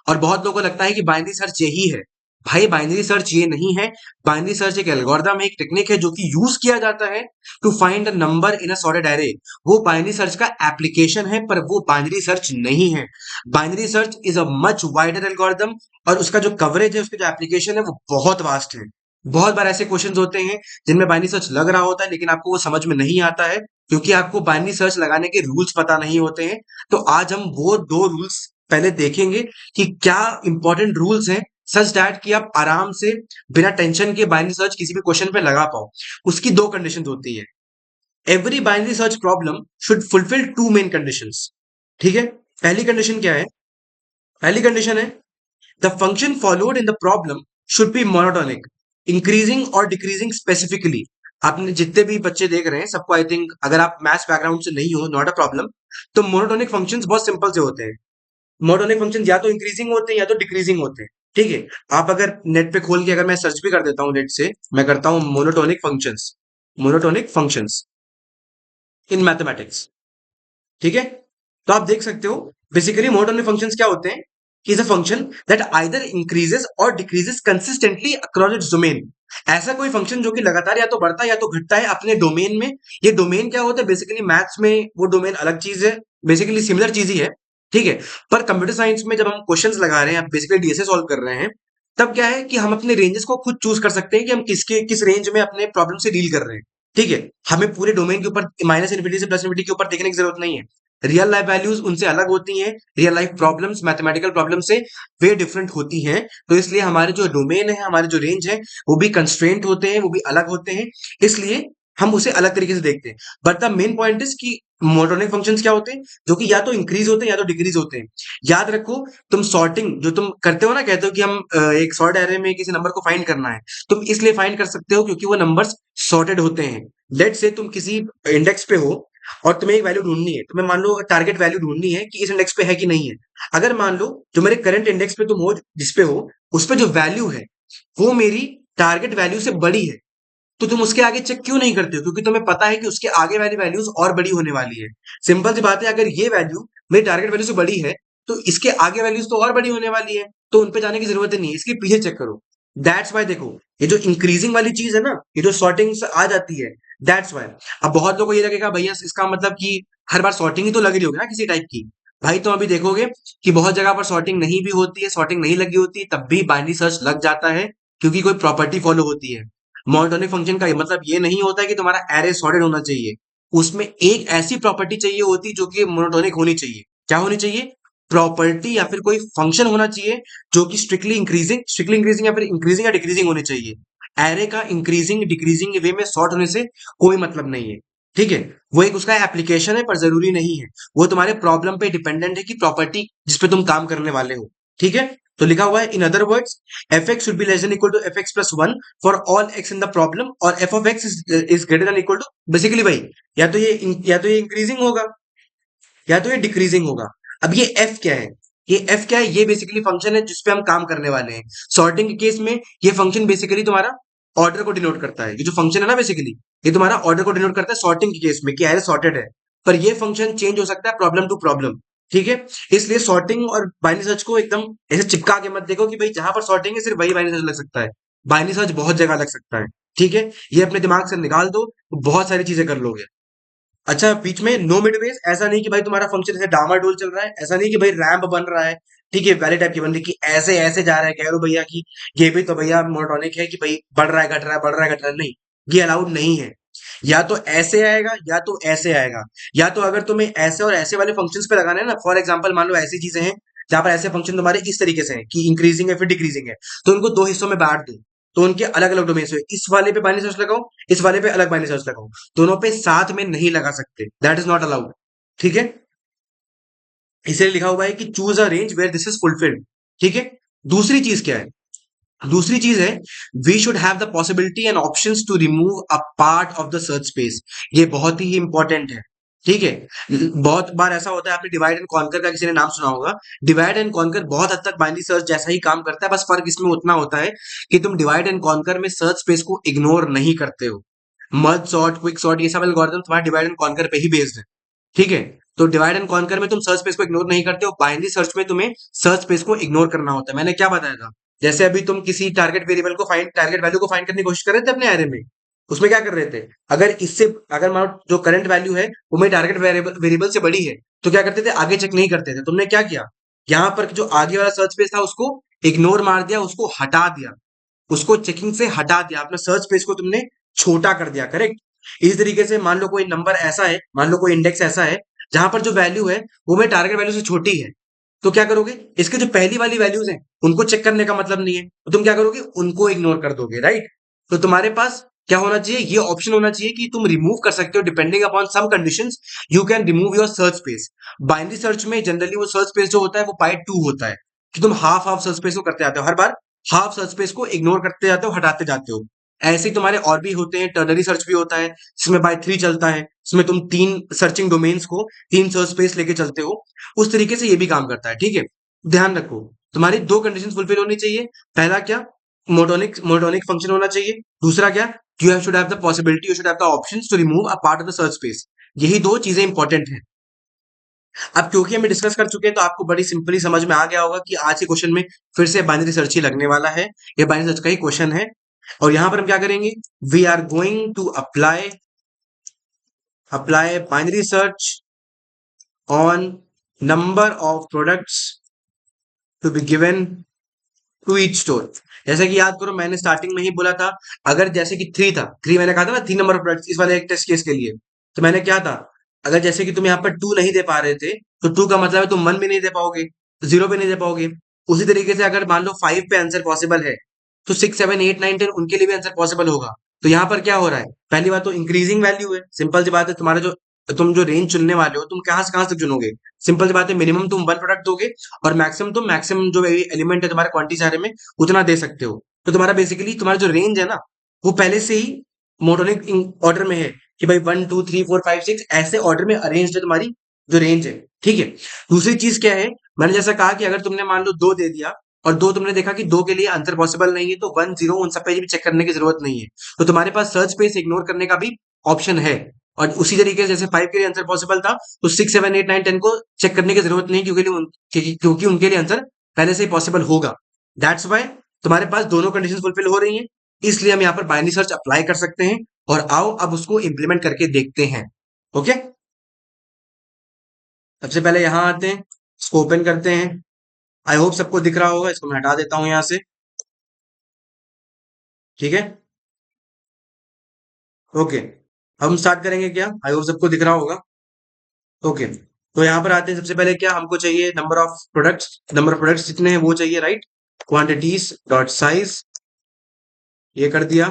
और बहुत लोगों को लगता है कि बाइनरी सर्च यही है। भाई बाइनरी सर्च ये नहीं है। बाइनरी सर्च एक एल्गोरिथम है, एक टेक्निक है जो कि यूज किया जाता है to find a number in a sorted array. वो बाइनरी सर्च का एप्लीकेशन है, पर वो बाइनरी सर्च नहीं है। Binary search is a much wider algorithm, और उसका जो कवरेज है, उसके जो एप्लीकेशन है, वो बहुत वास्ट है। बहुत बार ऐसे क्वेश्चंस होते हैं जिनमें बाइनरी सर्च लग रहा होता है लेकिन आपको वो समझ में नहीं आता है क्योंकि आपको बाइनरी सर्च लगाने के रूल्स पता नहीं होते हैं। तो आज हम वो दो रूल्स पहले देखेंगे कि क्या इंपॉर्टेंट रूल्स हैं, सच दैट कि आप आराम से बिना टेंशन के बाइनरी सर्च किसी भी क्वेश्चन पे लगा पाओ। उसकी दो कंडीशंस होती है। Every binary search problem should fulfill two main conditions, ठीक है। पहली कंडीशन क्या है? पहली कंडीशन है the function followed in the problem should be monotonic, increasing और डिक्रीजिंग स्पेसिफिकली। आपने जितने भी बच्चे देख रहे हैं सबको, आई थिंक अगर आप मैथ्स बैकग्राउंड से नहीं हो, नॉट अ प्रॉब्लम। तो मोनोटोनिक फंक्शंस बहुत सिंपल से होते हैं। मोनोटोनिक फंक्शन या तो इंक्रीजिंग होते हैं या तो डिक्रीजिंग होते हैं, ठीक है। आप अगर नेट पे खोल के अगर मैं सर्च भी कर देता हूँ नेट से, मैं करता हूँ मोनोटोनिक फंक्शंस इन मैथमेटिक्स, ठीक है। तो आप देख सकते हो बेसिकली मोनोटोनिक फंक्शंस क्या होते हैं, is a function that either increases और decreases consistently across its domain. ऐसा कोई फंक्शन जो कि लगातार या तो बढ़ता है या तो घटता है अपने डोमेन में। ये डोमेन क्या होता है? बेसिकली मैथ्स में वो डोमेन अलग चीज है, बेसिकली सिमिलर चीज ही है, ठीक है। पर कंप्यूटर साइंस में जब हम क्वेश्चंस लगा रहे हैं, बेसिकली डीएसए सॉल्व कर रहे हैं, तब क्या है कि हम अपने रेंजेस को खुद चूज कर सकते हैं कि हम किस रेंज में अपने प्रॉब्लम से डील कर रहे हैं, ठीक है। हमें पूरे डोमेन के ऊपर माइनस इन्फिनिटी से प्लस इन्फिनिटी के ऊपर देखने की जरूरत नहीं है। रियल लाइफ वैल्यूज उनसे अलग होती हैं, real life problems mathematical problem से वे डिफरेंट होती हैं। तो इसलिए हमारे जो डोमेन है, हमारे जो रेंज है, वो भी कंस्ट्रेंट होते हैं, वो भी अलग होते हैं। इसलिए हम उसे अलग तरीके से देखते हैं। But the main point is कि मोनोटोनिक फंक्शंस क्या होते हैं, जो कि या तो इंक्रीज होते हैं या तो डिक्रीज होते हैं। याद रखो, तुम सॉर्टिंग जो तुम करते हो ना, कहते हो कि हम एक सॉर्ट एरे में किसी नंबर को फाइंड करना है, तुम इसलिए फाइंड कर सकते हो क्योंकि वो नंबर्स सॉर्टेड होते हैं। लेट से तुम किसी इंडेक्स पे हो और तुम्हें एक वैल्यू ढूंढनी है, तुम्हें मान लो टारगेट वैल्यू ढूंढनी है कि इस इंडेक्स पे है कि नहीं है। अगर मान लो जो मेरे करंट इंडेक्स पे तुम हो, जिस पे हो, उस पे जो वैल्यू है वो मेरी टारगेट वैल्यू से बड़ी है, तो तुम उसके आगे चेक क्यों नहीं करते हो? क्योंकि तुम्हें पता है कि उसके आगे वाली वैल्यूज और बड़ी होने वाली है। सिंपल सी बात है, अगर ये वैल्यू मेरी टारगेट वैल्यू से बड़ी है तो इसके आगे वैल्यूज तो और बड़ी होने वाली है, तो उन पे जाने की जरूरत ही नहीं है, इसके पीछे चेक करो। दैट्स वाई देखो, ये जो इंक्रीजिंग वाली चीज है ना, ये जो सॉर्टिंग आ जाती है, दैट्स वाई। अब बहुत लोगों को ये लगेगा भैया इसका मतलब कि हर बार सॉर्टिंग ही तो लग रही होगी ना किसी टाइप की। भाई तुम अभी देखोगे कि बहुत जगह पर सॉर्टिंग नहीं भी होती है, सॉर्टिंग नहीं लगी होती, तब भी बाइनरी सर्च लग जाता है, क्योंकि कोई प्रॉपर्टी फॉलो होती है। मोनोटोनिक फंक्शन का मतलब ये नहीं होता है कि तुम्हारा एरे सॉर्टेड होना चाहिए, उसमें एक ऐसी प्रॉपर्टी चाहिए होती जो कि मोनोटोनिक होनी चाहिए। क्या होनी चाहिए? प्रॉपर्टी या फिर कोई फंक्शन होना चाहिए जो कि स्ट्रिक्टली इंक्रीजिंग या फिर इंक्रीजिंग या डिक्रीजिंग होनी चाहिए। एरे का इंक्रीजिंग डिक्रीजिंग वे में सॉर्ट होने से कोई मतलब नहीं है। ठीक है, वो एक उसका एप्लीकेशन है पर जरूरी नहीं है। वो तुम्हारे प्रॉब्लम पे डिपेंडेंट है कि प्रॉपर्टी जिसपे तुम काम करने वाले हो। ठीक है, तो लिखा हुआ है in other words F X should be less than equal to F X plus one for all X in the problem, और F of X is greater than equal to, basically भाई या तो ये इंक्रीजिंग होगा या तो ये decreasing होगा। अब ये एफ क्या है? ये बेसिकली फंक्शन है जिसपे हम काम करने वाले हैं। सॉर्टिंग के केस में ये फंक्शन बेसिकली तुम्हारा ऑर्डर को डिनोट करता है। ये जो फंक्शन है ना, बेसिकली ये तुम्हारा ऑर्डर को डिनोट करता है सॉर्टिंग के केस में कि एरे सॉर्टेड है। पर ये फंक्शन चेंज हो सकता है प्रॉब्लम टू प्रॉब्लम। ठीक है, इसलिए सॉर्टिंग और बाइनरी सर्च को एकदम ऐसे चिपका के मत देखो कि भाई जहां पर सॉर्टिंग है सिर्फ वही बाइनरी सर्च लग सकता है। बाइनरी सर्च बहुत जगह लग सकता है। ठीक है, ये अपने दिमाग से निकाल दो तो बहुत सारी चीजें कर लोगे। अच्छा, बीच में नो मिडवेज, ऐसा नहीं कि भाई तुम्हारा फंक्शन ऐसे डामाडोल चल रहा है, ऐसा नहीं कि भाई रैंप बन रहा है। ठीक है, वैली टाइप की बन रही कि ऐसे ऐसे जा रहा है, कह रो भैया कि ये भी तो भैया मोनोटोनिक है कि भाई बढ़ रहा है घट रहा है बढ़ रहा है घट रहा है, नहीं, ये अलाउड नहीं है। या तो ऐसे आएगा या तो ऐसे आएगा। या तो अगर तुम्हें ऐसे और ऐसे वाले फंक्शंस पे लगाना है ना, फॉर एग्जांपल मान लो ऐसी चीजें हैं जहां पर ऐसे फंक्शन तुम्हारे इस तरीके से हैं कि इंक्रीजिंग है फिर डिक्रीजिंग है, तो उनको दो हिस्सों में बांट दो। तो उनके अलग अलग डोमेन से इस वाले पे बाइनरी सर्च लगाओ, इस वाले पे अलग बाइनरी सर्च लगाओ, दोनों पे साथ में नहीं लगा सकते, दैट इज नॉट अलाउड। ठीक है, इसलिए लिखा हुआ है कि choose a range where this is fulfilled. ठीक है, दूसरी चीज क्या है? दूसरी चीज है we should have the possibility and options to remove a part of the search space. ये बहुत ही इंपॉर्टेंट है। ठीक है, बहुत बार ऐसा होता है, आपने डिवाइड एंड कॉन्कर का किसी ने नाम सुना होगा। डिवाइड एंड कॉन्कर बहुत हद तक बाइनरी सर्च जैसा ही काम करता है, बस फर्क इसमें उतना होता है कि तुम डिवाइड एंड कॉन्कर में सर्च स्पेस को इग्नोर नहीं करते हो। मर्ज सॉर्ट, क्विक सॉर्ट, ये सब एल्गोरिथम तुम्हारा डिवाइड एंड कॉन्कर पे ही बेस्ड है। ठीक है, तो डिवाइड एंड कॉन्कर में तुम सर्च स्पेस को इग्नोर नहीं करते हो, बाइनरी सर्च में तुम्हें सर्च स्पेस को इग्नोर करना होता है। मैंने क्या बताया था? जैसे अभी तुम किसी टारगेट वैल्यू को फाइंड करने की कोशिश कर रहे थे अपने एरे में, उसमें क्या कर रहे थे? अगर मान लो जो करंट वैल्यू है वो मेरी टारगेट वेरिएबल से बड़ी है, तो क्या करते थे? आगे चेक नहीं करते थे। तुमने क्या किया? यहाँ पर जो आगे वाला सर्च स्पेस था उसको इग्नोर मार दिया, उसको हटा दिया, उसको चेकिंग से हटा दिया, अपना सर्च स्पेस को तुमने छोटा कर दिया। करेक्ट, इस तरीके से मान लो कोई नंबर ऐसा है, मान लो कोई इंडेक्स ऐसा है जहां पर जो वैल्यू है वो मेरे टारगेट वैल्यू से छोटी है, तो क्या करोगे? इसके जो पहली वाली वैल्यूज हैं उनको चेक करने का मतलब नहीं है, तो तुम क्या करोगे? उनको इग्नोर कर दोगे, राइट? तो तुम्हारे पास क्या होना चाहिए? ये ऑप्शन होना चाहिए कि तुम रिमूव कर सकते हो depending upon some conditions, you can remove your search space. Binary search में जनरली वो सर्च स्पेस जो होता है वो बाय टू होता है, कि तुम हाफ हाफ सर्च स्पेस को करते जाते हो, हर बार हाफ सर्च स्पेस को इग्नोर करते जाते हो, हटाते जाते हो। ऐसे ही तुम्हारे और भी होते हैं, टर्नरी सर्च भी होता है जिसमें बाय थ्री चलता है, जिसमें तुम तीन सर्चिंग डोमेन्स को, तीन सर्च स्पेस लेके चलते हो। उस तरीके से ये भी काम करता है। ठीक है, ध्यान रखो, तुम्हारी दो कंडीशन फुलफिल होनी चाहिए। पहला क्या? मोनोटोनिक मोनोटोनिक फंक्शन होना चाहिए। दूसरा क्या? You should have the possibility, you should have the options to remove a part of the search space. यही दो चीजें इंपॉर्टेंट हैं। अब क्योंकि हम डिस्कस कर चुके हैं तो आपको बड़ी सिंपली समझ में आ गया होगा कि आज के क्वेश्चन में फिर से बाइनरी सर्च ही लगने वाला है। ये बाइनरी सर्च का ही क्वेश्चन है, और यहां पर हम क्या करेंगे? We are going to apply apply binary search on number of products to be given to each store. जैसे कि याद करो, मैंने स्टार्टिंग में ही बोला था, अगर जैसे कि थ्री था, थ्री मैंने कहा था ना, थ्री नंबर ऑफ प्रोडक्ट्स इस वाले एक टेस्ट केस के लिए, तो मैंने क्या था? अगर जैसे कि तुम यहाँ पर टू नहीं दे पा रहे थे, तो टू का मतलब है तुम वन भी नहीं दे पाओगे, जीरो भी नहीं दे पाओगे। उसी तरीके से अगर मान लो फाइव पे आंसर पॉसिबल है, तो six seven eight nine ten उनके लिए भी आंसर पॉसिबल होगा। तो यहाँ पर क्या हो रहा है, पहली बात तो इंक्रीजिंग वैल्यू है, सिंपल सी बात है। तुम्हारा जो तुम जो रेंज चुनने वाले हो, तुम कहाँ से तक चुनोगे, सिंपल सी बात है, मिनिमम तुम वन प्रोडक्ट दोगे और मैक्सिमम तुम मैक्सिमम जो एलिमेंट है तुम्हारे क्वांटिटी सारे में उतना दे सकते हो। तो तुम्हारा बेसिकली तुम्हारा जो रेंज है ना, वो पहले से ही मोनोटोनिक ऑर्डर में है कि भाई 1 2 3 4 5 6 ऐसे ऑर्डर में अरेंज है तुम्हारी जो रेंज है, ठीक है। दूसरी चीज क्या है, मैंने जैसा कहा कि अगर तुमने मान लो दो दे दिया और दो तुमने देखा कि दो के लिए आंसर पॉसिबल नहीं है, तो 1 0 उन सब पे भी चेक करने की जरूरत नहीं है। तो तुम्हारे पास सर्च स्पेस इग्नोर करने का भी ऑप्शन है। और उसी तरीके से जैसे 5 के लिए आंसर पॉसिबल था, तो 6 7 8 9 10 को चेक करने की जरूरत नहीं, क्योंकि उनके लिए आंसर पहले से ही पॉसिबल होगा। दैट्स वाई तुम्हारे पास दोनों कंडीशन फुलफिल हो रही हैं, इसलिए हम यहाँ पर बाइनरी सर्च अप्लाई कर सकते हैं। और आओ अब उसको इंप्लीमेंट करके देखते हैं। ओके, सबसे पहले यहाँ आते हैं, इसको ओपन करते हैं। आई होप सबको दिख रहा होगा, इसको मैं हटा देता हूं यहाँ से, ठीक है। ओके, अब हम स्टार्ट करेंगे क्या, आई होप सबको दिख रहा होगा। ओके, तो यहाँ पर आते हैं, सबसे पहले क्या हमको चाहिए, नंबर ऑफ प्रोडक्ट्स जितने हैं वो चाहिए, राइट। क्वांटिटीज डॉट साइज, ये कर दिया,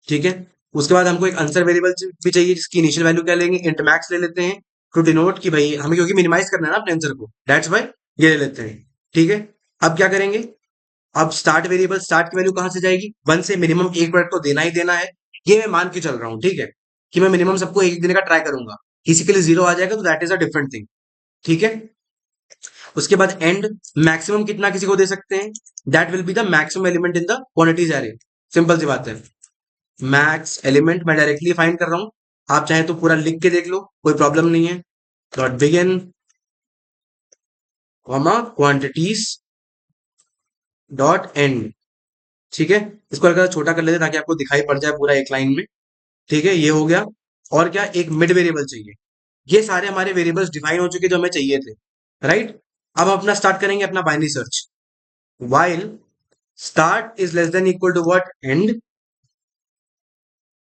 ठीक है। उसके बाद हमको एक आंसर वेरिएबल भी चाहिए, जिसकी इनिशियल वैल्यू क्या लेंगे, इंट मैक्स ले लेते हैं, टू डिनोट कि भाई हमें क्योंकि मिनिमाइज करना है ना अपने आंसर को, दैट्स वाई ये ले लेते हैं, ठीक है। अब क्या करेंगे, अब स्टार्ट वेरिएबल, स्टार्ट की वैल्यू कहां से जाएगी, 1 से मिनिमम एक प्रोडक्ट को देना ही देना है, ये मैं मान के चल रहा हूँ, ठीक है, कि मैं मिनिमम सबको एक देने का ट्राई करूंगा। किसी के लिए 0 आ जाएगा तो that is a different thing, ठीक है। उसके बाद एंड, मैक्सिमम कितना किसी को दे सकते हैं, that will be the maximum element in the quantities array, simple सी बात है। मैक्स एलिमेंट मैं डायरेक्टली फाइंड कर रहा हूं, आप चाहे तो पूरा लिख के देख लो, कोई प्रॉब्लम नहीं है। Dot begin comma quantities dot and, ठीक है। इसको अगर छोटा कर लेते ताकि आपको दिखाई पड़ जाए पूरा एक लाइन में, ठीक है, ये हो गया। और क्या, एक मिड वेरिएबल चाहिए। ये सारे हमारे वेरिएबल्स डिफाइन हो चुके जो हमें चाहिए थे, राइट। अब हम अपना स्टार्ट करेंगे अपना binary search, while start is less than equal to what, and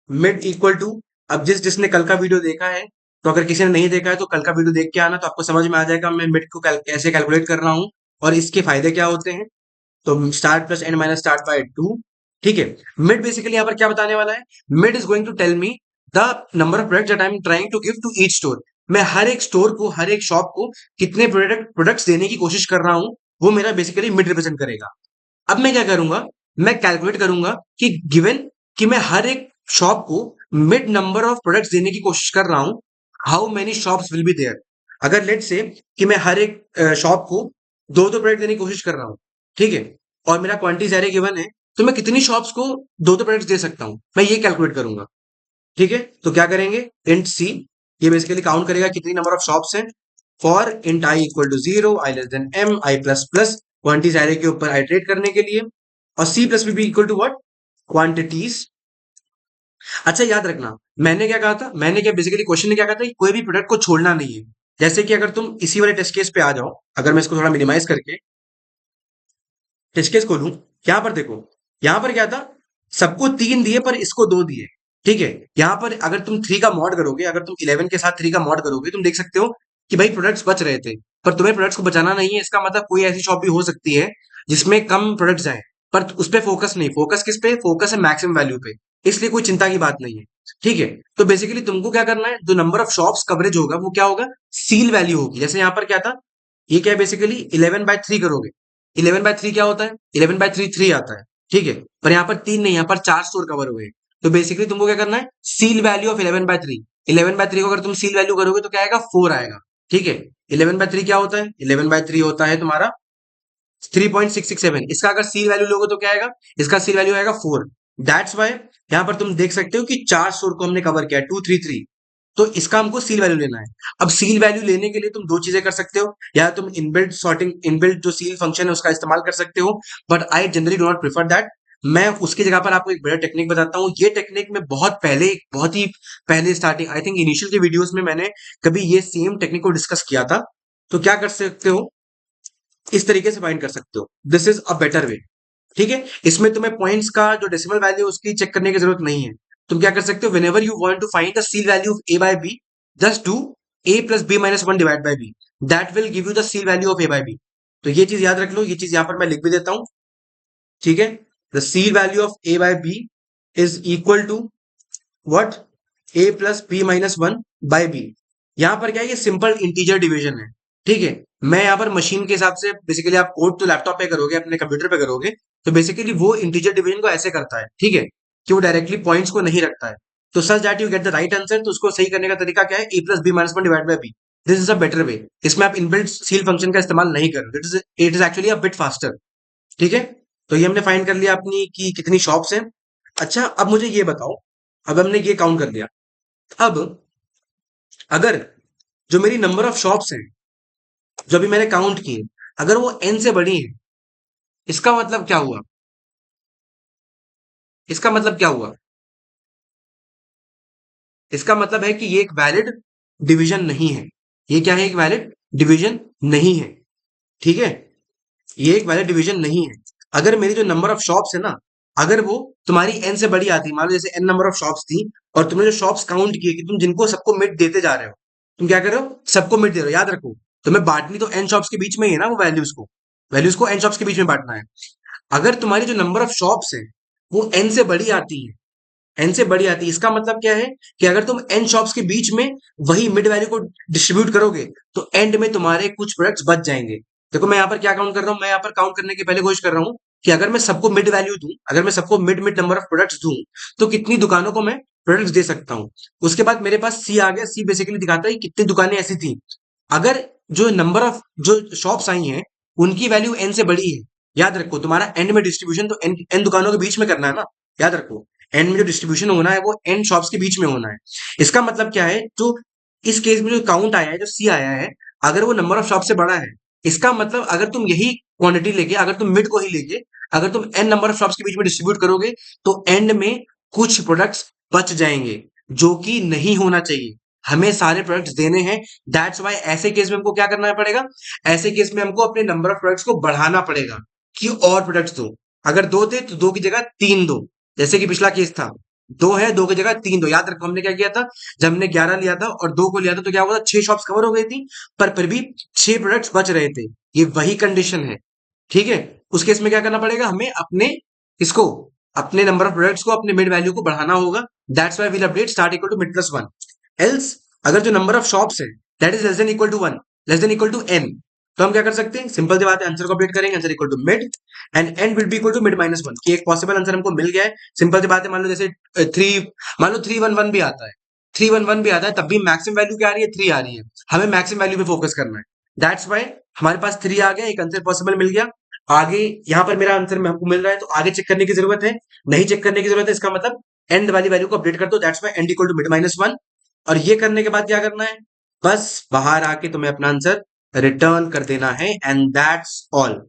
mid equal to. अब जिसने कल का वीडियो देखा है, तो अगर किसी ने नहीं देखा है तो कल का वीडियो देख के आना, तो आपको समझ में आ जाएगा मैं मिड को कैसे कैलकुलेट कर रहा हूँ और इसके फायदे क्या होते हैं। तो start plus and minus start by 2, ठीक है। मिड बेसिकली यहाँ पर क्या बताने वाला है, mid is going to tell me the number of products that I am trying to give to each store. मैं हर एक स्टोर को, हर एक शॉप को कितने प्रोडक्ट्स देने की कोशिश कर रहा हूं, वो मेरा बेसिकली मिड रिप्रेजेंट करेगा। अब मैं क्या करूंगा, मैं कैलकुलेट करूंगा कि गिवन कि मैं हर एक शॉप को मिड नंबर ऑफ प्रोडक्ट्स देने की कोशिश कर रहा हूं, how many shops will be there. अगर लेट से कि मैं हर एक शॉप को दो दो प्रोडक्ट देने की कोशिश कर रहा हूं, ठीक है, और मेरा क्वांटिटी एरे गिवन है, तो मैं कितनी शॉप्स को दो दो प्रोडक्ट्स दे सकता हूं, मैं ये कैलकुलेट करूंगा, ठीक है। तो क्या करेंगे, इंट सी, ये बेसिकली काउंट करेगा कितनी नंबर ऑफ शॉप्स हैं। For int i equal to 0, i less than m, i plus plus, quantities array के ऊपर आइटरेट करने के लिए, और c plus b equal to what, quantities. अच्छा याद रखना, मैंने क्या कहा था, मैंने क्या बेसिकली क्वेश्चन ने क्या कहा था कि कोई भी प्रोडक्ट को छोड़ना नहीं है। जैसे कि अगर तुम इसी वाले टेस्ट केस पे आ जाओ, अगर मैं इसको थोड़ा मिनिमाइज करके टेस्ट केस खोलूं, यहां पर देखो, यहां पर क्या था, सबको 3 दिए पर इसको 2 दिए, ठीक है। यहां पर अगर तुम 3 का मॉड करोगे, अगर तुम 11 के साथ 3 का मॉड करोगे, तुम देख सकते हो कि भाई प्रोडक्ट्स बच रहे थे, पर तुम्हें प्रोडक्ट्स को बचाना नहीं है। इसका मतलब कोई ऐसी शॉप भी हो सकती है जिसमें कम प्रोडक्ट्स आए, पर उस पर फोकस नहीं, फोकस किस पे, फोकस है मैक्सिमम वैल्यू पे, इसलिए कोई चिंता की बात नहीं है, ठीक है। तो बेसिकली तुमको क्या करना है, जो नंबर ऑफ शॉप्स कवरेज होगा वो क्या होगा, सील वैल्यू होगी। जैसे यहाँ पर क्या था, ये क्या है बेसिकली 11/3 करोगे, 11/3 क्या होता है, 11/3 3 आता है, ठीक है। पर यहाँ पर 3 नहीं, यहाँ पर 4 स्टोर कवर हुए हैं। तो बेसिकली तुमको क्या करना है, सील वैल्यू ऑफ 11/3, 11/3 को अगर तुम सील वैल्यू करोगे तो क्या आएगा, 4 आएगा, ठीक है। 11/3 क्या होता है, 11/3 होता है तुम्हारा 3.667। इसका अगर सील वैल्यू लोगे तो क्या आएगा, इसका सील वैल्यू आएगा 4। दैट्स वाई यहाँ पर तुम देख सकते हो कि 4 स्टोर को हमने कवर किया, 233। तो इसका हमको सील वैल्यू लेना है। अब सील वैल्यू लेने के लिए तुम दो चीजें कर सकते हो, या तुम इनबिल्ट सॉर्टिंग, इनबिल्ट जो सील फंक्शन है उसका इस्तेमाल कर सकते हो, but I generally do not prefer that. मैं उसकी जगह पर आपको एक बेटर टेक्निक बताता हूँ। ये टेक्निक में बहुत पहले, बहुत ही पहले स्टार्टिंग, आई थिंक इनिशियल के वीडियोस में मैंने कभी ये सेम टेक्निक को डिस्कस किया था। तो क्या कर सकते हो, इस तरीके से फाइंड कर सकते हो, दिस इज अ बेटर वे, ठीक है। इसमें तुम्हें पॉइंट्स का जो डेसिमल वैल्यू उसकी चेक करने की जरूरत नहीं है। तुम क्या कर सकते हो, whenever you want to find the ceil value of a by b, just do a plus B minus 1 divide by b, that will give you the ceil value of a by b. तो ये चीज याद रख लो, ये चीज यहां पर मैं लिख भी देता हूं, ठीक है। The ceil value of a by b is equal to what, a plus B minus one by b. यहाँ पर क्या है, ये सिंपल इंटीजर डिवीजन है। ठीक है, मैं यहाँ पर मशीन के हिसाब से बेसिकली, आप कोड तो लैपटॉप पे करोगे, अपने कंप्यूटर पे करोगे, तो बेसिकली वो इंटीजर डिवीजन को ऐसे करता है। ठीक है, कि वो डायरेक्टली पॉइंट्स को नहीं रखता है। तो such that you get the right answer. तो उसको सही करने का तरीका क्या है, A plus B minus one divide by B. This is a better way. इसमें आप इनबिल्ट सील फंक्शन का इस्तेमाल नहीं करो, it is actually a bit faster. ठीक है, तो ये हमने फाइंड कर लिया अपनी कि कितनी शॉप्स हैं। अच्छा, अब मुझे ये बताओ, अब हमने ये काउंट कर लिया, अब अगर जो मेरी नंबर ऑफ शॉप्स हैं, जो अभी मैंने काउंट किए, अगर वो एन से बड़ी है, इसका मतलब क्या हुआ, इसका मतलब क्या हुआ, इसका मतलब है कि ये एक वैलिड डिवीजन नहीं है। ये क्या है, एक वैलिड डिवीजन नहीं है। ठीक है, ये एक वैलिड डिवीजन नहीं है। अगर मेरी जो नंबर ऑफ शॉप्स है ना, अगर वो तुम्हारी एन से बड़ी आती, मान लो जैसे एन नंबर ऑफ शॉप्स थी, और तुमने जो शॉप्स काउंट किए कि तुम जिनको सबको मिड देते जा रहे हो, तुम क्या कर रहे हो, सबको मिड दे रहे हो। याद रखो, तुम्हें बांटनी तो एन शॉप्स के बीच में ही है ना, वो वैल्यूज को एन शॉप्स के बीच में बांटना है। अगर तुम्हारी जो नंबर ऑफ शॉप्स है वो एन से बड़ी आती है, एन से बड़ी आती है, इसका मतलब क्या है कि अगर तुम एन शॉप्स के बीच में वही मिड वैल्यू को डिस्ट्रीब्यूट करोगे, तो एंड में तुम्हारे कुछ प्रोडक्ट्स बच जाएंगे। देखो, मैं यहाँ पर क्या काउंट कर रहा हूँ, मैं यहाँ पर काउंट करने की पहले कोशिश कर रहा हूँ कि अगर मैं सबको मिड वैल्यू दूं, अगर मैं सबको mid mid number of products दूं, तो कितनी दुकानों को मैं प्रोडक्ट्स दे सकता हूँ। उसके बाद मेरे पास सी आ गया। सी बेसिकली दिखाता है कि कितनी दुकानें ऐसी थी। अगर जो नंबर ऑफ जो शॉप्स आई हैं, उनकी वैल्यू एन से बड़ी है, याद रखो तुम्हारा एंड में डिस्ट्रीब्यूशन तो एन एन दुकानों के बीच में करना है ना। याद रखो, एंड में जो डिस्ट्रीब्यूशन होना है वो एन शॉप्स के बीच में होना है। इसका मतलब क्या है, जो इस केस में जो काउंट आया है, जो सी आया है, अगर वो नंबर ऑफ शॉप से बड़ा है, इसका मतलब अगर तुम यही क्वांटिटी लेके, अगर तुम मिड को ही लेके, अगर तुम एन नंबर ऑफ शॉप्स के बीच में डिस्ट्रीब्यूट करोगे, तो एंड में कुछ प्रोडक्ट्स बच जाएंगे, जो कि नहीं होना चाहिए। हमें सारे प्रोडक्ट्स देने हैं। दैट्स वाई ऐसे केस में हमको क्या करना पड़ेगा, ऐसे केस में हमको अपने नंबर ऑफ प्रोडक्ट्स को बढ़ाना पड़ेगा कि और प्रोडक्ट्स दो। अगर दो थे तो दो की जगह तीन दो, जैसे कि पिछला केस था। दो है, दो की जगह तीन दो। याद रखो हमने क्या किया था, जब हमने 11 लिया था और दो को लिया था, तो क्या हुआ था, छह शॉप्स कवर हो गई थी, पर फिर भी छह प्रोडक्ट्स बच रहे थे। ये वही कंडीशन है। ठीक है, उस केस में क्या करना पड़ेगा, हमें अपने इसको, अपने नंबर ऑफ प्रोडक्ट्स को, अपने मिड वैल्यू को बढ़ाना होगा। That's why will update start equal to mid plus one. Else अगर जो नंबर ऑफ शॉप्स है that is less than equal to one, less than equal to n, तो हम क्या कर सकते हैं, सिंपल सी बात है, आंसर को अपडेट करेंगे, answer equal to mid and end will be equal to mid minus one. कि एक पॉसिबल आंसर हमको मिल गया है। सिंपल सी बात है, मान लो जैसे थ्री, मान लो 311 भी आता है, 311 भी आता है, तब भी मैक्सिमम वैल्यू क्या आ रही है, थ्री आ रही है। हमें मैक्सिमम वैल्यू पे फोकस करना है। दैट्स वाई हमारे पास थ्री आ गया, एक आंसर पॉसिबल मिल गया। आगे यहाँ पर मेरा आंसर हमको मिल रहा है, तो आगे चेक करने की जरूरत है, नहीं चेक करने की जरूरत है। इसका मतलब एंड वाली वैल्यू को अपडेट कर दो। That's why end equal to mid minus one. और ये करने के बाद क्या करना है, बस बाहर आके तुम्हें अपना आंसर रिटर्न कर देना है, एंड दैट्स ऑल।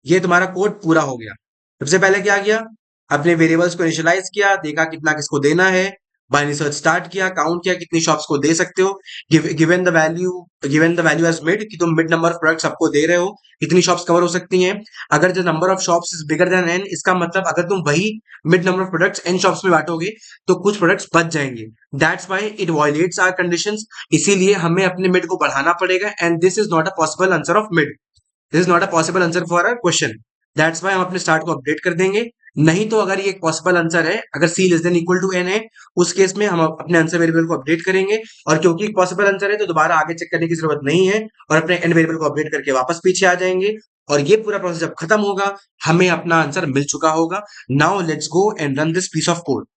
ये तुम्हारा कोड पूरा हो गया। सबसे पहले क्या किया, अपने वेरिएबल्स को इनिशियलाइज किया, देखा कितना किसको देना है, बाइनरी सर्च स्टार्ट किया, काउंट किया कितनी शॉप्स को दे सकते हो, given the value as mid, कि तुम मिड नंबर ऑफ प्रोडक्ट सबको दे रहे हो, कितनी शॉप्स कवर हो सकती हैं। अगर जो number of shops is bigger than n, इसका मतलब अगर तुम वही mid number of products n shops में बांटोगे, तो कुछ प्रोडक्ट्स बच जाएंगे। That's why it violates our conditions. इसीलिए हमें अपने मिड को बढ़ाना पड़ेगा, and this is not a possible answer of mid, this is not a possible answer for a question. That's why हम अपने स्टार्ट को अपडेट कर देंगे। नहीं तो अगर ये एक पॉसिबल आंसर है, अगर c less than equal to n है, उस केस में हम अपने आंसर वेरिएबल को अपडेट करेंगे। और क्योंकि एक पॉसिबल आंसर है, तो दोबारा आगे चेक करने की जरूरत नहीं है, और अपने एन वेरिएबल को अपडेट करके वापस पीछे आ जाएंगे। और ये पूरा प्रोसेस जब खत्म होगा, हमें अपना आंसर मिल चुका होगा। Now let's go and run this piece of code.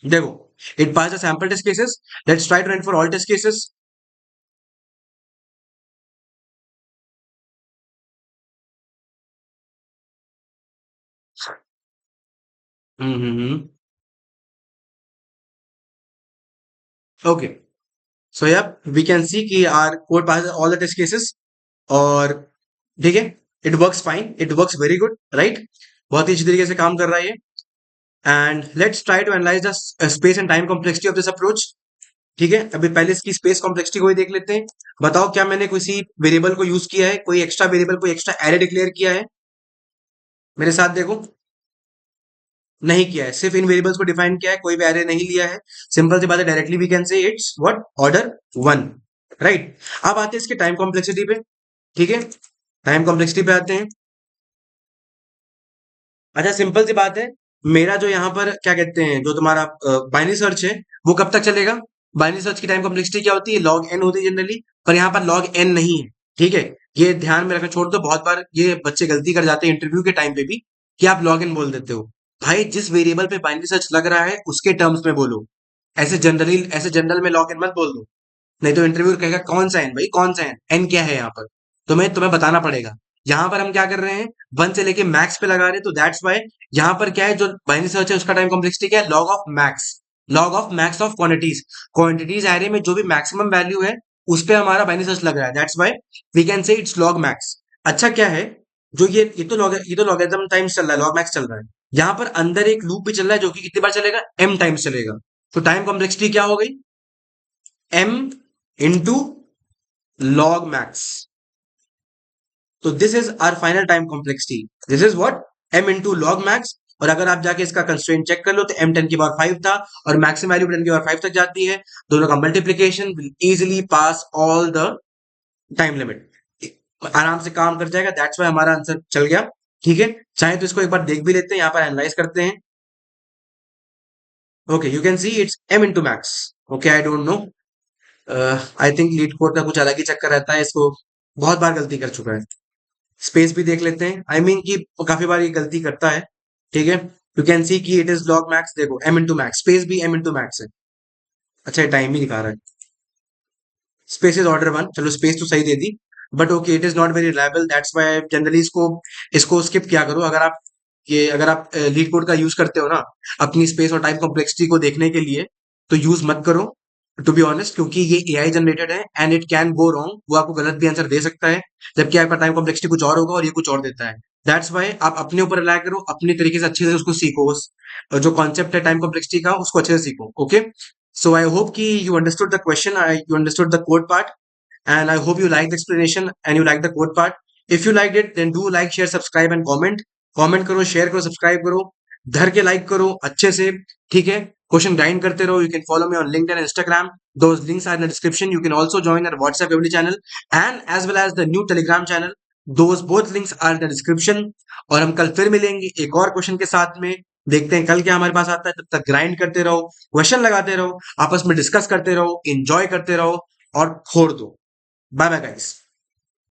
देखो, it pass the sample test cases. Let's try to run for all test cases. Okay, so yeah we can see कि our code pass all the test cases. और ठीक है, it works fine, it works very good, right. बहुत ही अच्छी तरीके से काम कर रहा है ये। And let's try to analyze the space and time complexity of this approach. ठीक है, अभी पहले इसकी स्पेस कॉम्प्लेक्सिटी को ही देख लेते हैं। बताओ, क्या मैंने किसी वेरिएबल को यूज किया है, कोई एक्स्ट्रा वेरिएबल, कोई एक्स्ट्रा एरे डिक्लेयर किया है? मेरे साथ देखो, नहीं किया है, सिर्फ इन वेरिएबल्स को डिफाइन किया है, कोई भी एरे नहीं लिया है। सिंपल सी बात है, directly we can say it's what, order one, right. अब आते हैं इसके टाइम कॉम्प्लेक्सिटी पे। ठीक है, टाइम कॉम्प्लेक्सिटी पे आते हैं। अच्छा, सिंपल सी बात है। मेरा जो यहाँ पर क्या कहते हैं, जो तुम्हारा बाइनरी सर्च है, वो कब तक चलेगा? बाइनरी सर्च की टाइम कॉम्प्लेक्सिटी क्या होती है? लॉग एन होती है जनरली। पर यहाँ पर लॉग एन नहीं है। ठीक है, ये ध्यान में रखना। छोड़ दो, बहुत बार ये बच्चे गलती कर जाते हैं इंटरव्यू के टाइम पे भी, कि आप लॉग एन बोल देते हो। भाई, जिस वेरिएबल पे बाइनरी सर्च लग रहा है उसके टर्म्स में बोलो। ऐसे जनरल में लॉग एन मत बोल दो। नहीं तो इंटरव्यू कहेगा कौन सा एन भाई, कौन सा एन, एन क्या है यहाँ पर? तुम्हें बताना पड़ेगा। यहाँ पर हम क्या कर रहे हैं, वन से लेके मैक्स पे लगा रहे हैं, तो दैट्स वाई यहाँ पर क्या है, जो बाइनरी सर्च है उसका टाइम कॉम्प्लेक्सिटी क्या है? Log of max. Log of max of quantities. Quantities array में जो भी मैक्सिमम वैल्यू है, उस पे हमारा बाइनरी सर्च लग रहा है, that's why we can say it's log max. अच्छा, क्या है, जो ये तो लॉगरिथम टाइम्स चल रहा है, लॉग मैक्स चल रहा है। यहाँ पर अंदर एक लूप भी चल रहा है, जो कि कितनी बार चलेगा? एम टाइम्स चलेगा। तो टाइम कॉम्प्लेक्सिटी क्या हो गई? M into log max. तो this is our final time complexity. This is what? m into log max. और अगर आप जाके इसका कंस्ट्रेंट चेक कर लो, तो m 10 की पावर 5 था, और मैक्सिमम वैल्यू 10 की पावर 5 तक जाती है। दोनों का multiplication will easily pass all the time limit. आराम से काम कर जाएगा, दैट्स वाई हमारा आंसर चल गया। ठीक है, चाहे तो इसको एक बार देख भी लेते हैं, यहाँ पर एनालाइज करते हैं। Okay, you can see it's m into max. Okay, I don't know, I think leet code का कुछ अलग ही चक्कर रहता है, इसको बहुत बार गलती कर चुका है। स्पेस भी देख लेते हैं, आई मीन कि काफी बार ये गलती करता है। ठीक है, यू कैन सी कि इट इज लॉग मैक्स, देखो एम इंटू मैक्स, स्पेस भी एम इंटू मैक्स है। अच्छा, ये टाइम ही दिखा रहा है। स्पेस इज ऑर्डर वन, चलो स्पेस तो सही दे दी, but okay it is not very reliable, that's why generally इसको स्किप किया करो। अगर आप लीड कोड का यूज करते हो ना, अपनी स्पेस और टाइम कॉम्प्लेक्सिटी को देखने के लिए, तो यूज मत करो, टू बी ऑनेस्ट, क्योंकि ये एआई जनरेटेड है and it can go wrong. वो आपको गलत भी आंसर दे सकता है, जबकि आपका टाइम कॉम्प्लेक्सिटी कुछ और होगा और ये कुछ और देता है। दैट्स वाई आप अपने ऊपर रिलाय करो, अपने तरीके से अच्छे से उसको सीखो, जो कॉन्सेप्ट है टाइम कॉम्प्लेक्सिटी का उसको अच्छे से सीखो। Okay, so I hope ki you understood the question, you understood the code part, and I hope you liked the explanation and you liked the code part. If you liked it, then do like, share, subscribe and comment. Comment करो, share करो, subscribe करो, धर के like करो अच्छे से। ठीक है, क्वेश्चन ग्राइंड करते रहो। You can follow me on LinkedIn and Instagram. Those links are in the description. You can also join our WhatsApp Every channel and as well as the new Telegram channel. Those both links are in the description. और हम कल फिर मिलेंगे एक और question के साथ में। देखते हैं कल क्या हमारे पास आता है। तब तक ग्राइंड करते रहो, क्वेश्चन लगाते रहो, आपस में डिस्कस करते रहो, एंजॉय करते रहो और फोड़ दो। Bye bye guys.